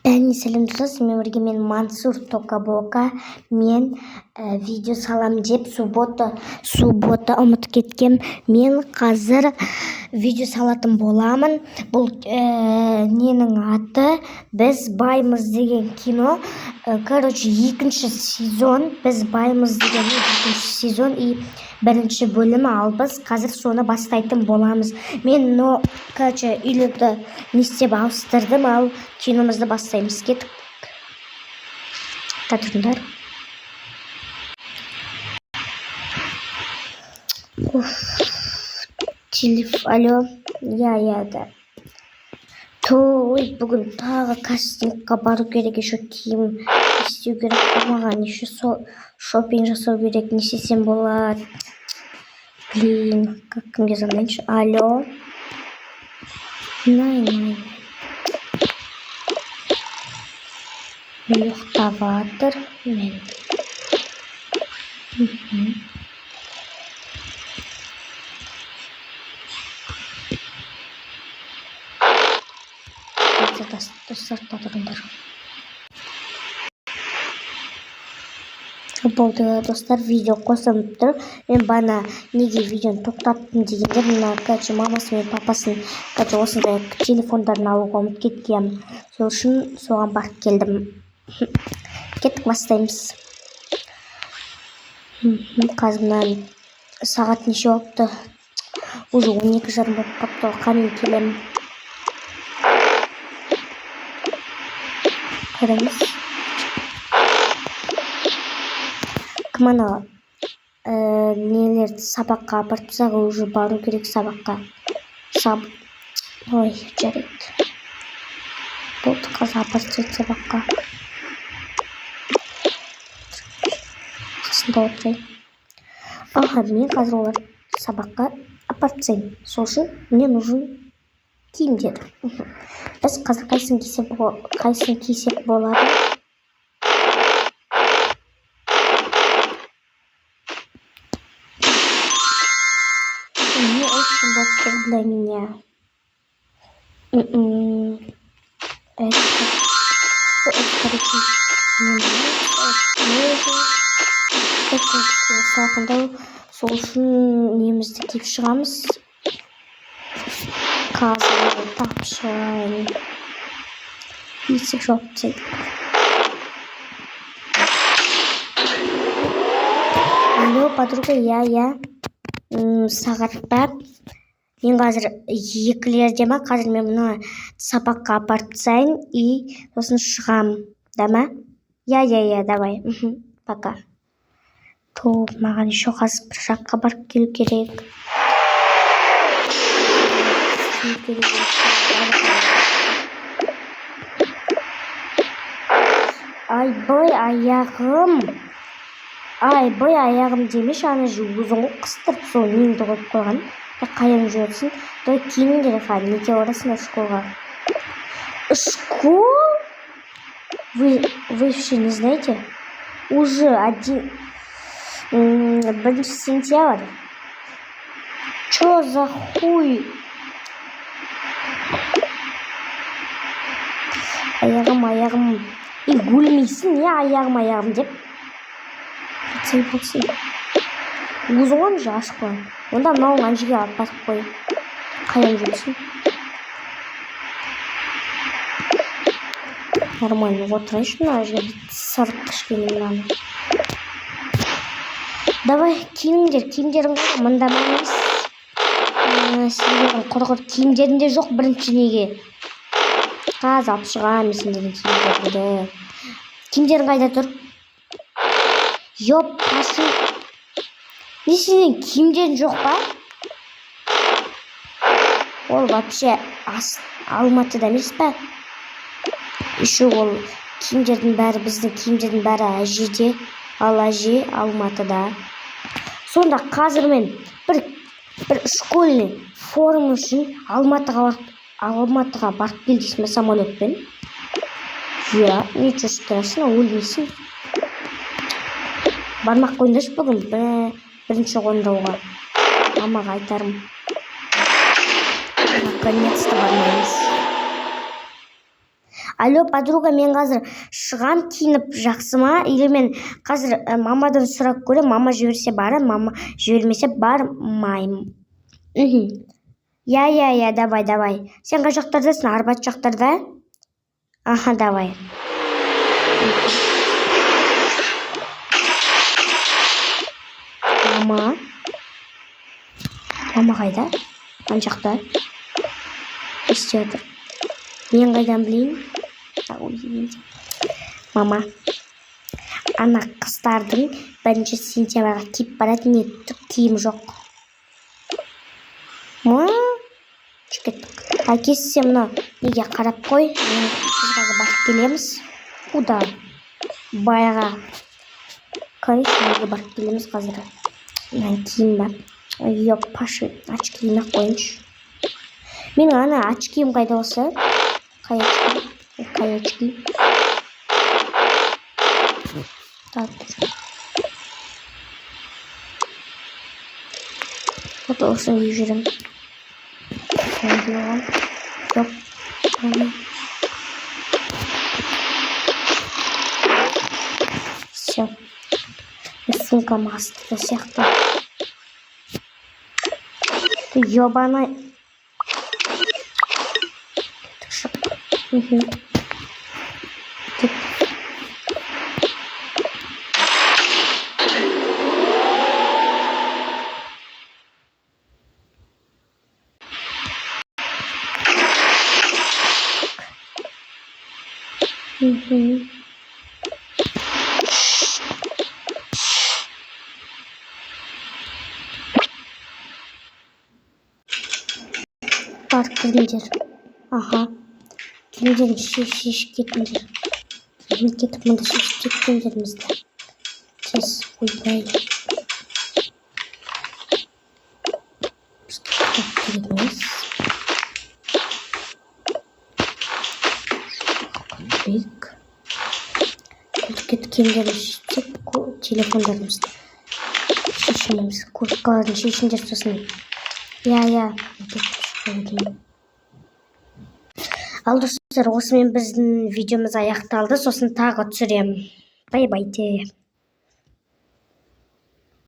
Бәріне сәлем достар, сізбен бірге мен Мансур Токабока. Мен видео салам деп суббота ұмытып кеткем. Мен қазір видео салатын боламын. Бұл ненің аты? Біз баймыз деген кино. Екінші сезон. Біз баймыз деген екінші сезон и бірінші бөлімі, ал біз қазір соны бастайтын боламыз. Мен үйлерді не істеп ауыстырдым, ал киномызды бастаймыз. Кеттік. Тұрыңдар. Алло. Да. Той, бүгін тағы кастингқа бару керек, еще киім істеу керек болмаған, еще шопинг жасау керек, не істесем болады. Блин, как кімге звонайыншы? Алло. Мен ұйықтаватыр. Достарда тұрыңдар. Болды достар, видео қосылып тұр. Мен бана неге видеоны тоқтаттым дегендер, мына мамасы мен папасын осындай телефондарын алуға ұмытып кеткем. Сол үшін соған барып келдім. Кеттік, бастаймыз. Қазір сағат неше болыпты? Уже 12:30 болып қапты. Қане келем. Қараңыз. Ана нелерді сабаққа апартсақ, уже бару керек сабаққа. Ой, жарайды. Болды, қазір апартсақ сабаққа. Қасында отырайын. Мен қазір олар сабаққа апартсайын. Сол үшін мне нужен киімдер. Біз қазір қайсын кисек болады? Не очень важно для меня. Это короче, не нравится. Сол үшін немізді киіп шығамыз. Қазір тапшырайын. Есік жоқ дейді. Алло, подруга, я. Сағатта мен қазір 2:00-лерде ма, қазір мен мұны сабаққа апарып тастайын и сосын шығам, да ма? Я, давай. Пока. Маған еще қазір бір жаққа барып келу керек. Айбой аяғым демеш, аны өзің ғой қыстырып сол неңді қойып қойған. Қайын жүрсің. Киімің керек, неге орасың школға? Школ? Вы вообще не знаете? Уже 1 сентябрь. Чё за хуй? Аяғым. И гүлмейсің, не аяғым деп? Болсын. Өзің же ашық қойын. Онда мынауың анжеге алып басып қой. Қайын жүрсің? Нормально отырайыншы, мына жерге сырып кішкене мынаны. Давай, киімдерің қой, мында емес. Сендердің құрғыр киімдерінде жоқ бірінші неге. Қазір алып шығамын сендердің киімдеріңді. Киімдерің қайда тұр? Ёп, қасын. Не сенен киімдерің жоқ па? Ол вообще Алматыда емес па? Еще ол киімдердің бәрі, біздің киімдердің бәрі әжеде, ал әже Алматыда. Сонда қазір мен бір школьный форма үшін Алматыға барып келдейсің бе самолетпен? Ничего страшного, өлмейсің. Бармақ қойындаш бүгін бірінші қондауға. Мамаға айтарым. Наконец-то бармаймыз. Алло, подруга, мен қазір шығам, киініп, жақсы ма? Или мен қазір мамадан сұрап көрем, мама жіберсе барам, мама жібермесе бармаймын. Я, давай. Сен қай жақтардасың? Арбат жақтарда? Аха, давай. Мама қайда? Ан жақта? Істеп отыр. Мен қайдан білейін? Мама, ана қыздардың 1 сентябрьға киіп баратын еттік киім жоқ. Кеттік. Әкесі, сен мұны неге қарап қой? Мен қызға бақып келеміз. Куда? Байға. Короче, неге бақып келеміз қазір. Мен киім ба? Йоп, пашы, очкиімі қойыншы. Мен ана очкиім қайда осы? Қай очки? Так. Вот осы үй жүрім. Жоқ. Все. Сумкам астыда сияқты. Ты ёбаный. Бар, кіріңдер. Аха. Кіріңдер, шешіп кетіңдер. Мен кетіп мұнда шешіп кеткендерімізді. Тез, ойбай. Біз кетіп керекміз. Бек. Кеткендерін шешіп, телефондарымызды шешіміміз. Курткаларын шешіндер сосын. Я. Ал достар, осымен біздің видеомыз аяқталды. Сосын тағы түсіремін. Бай-бай.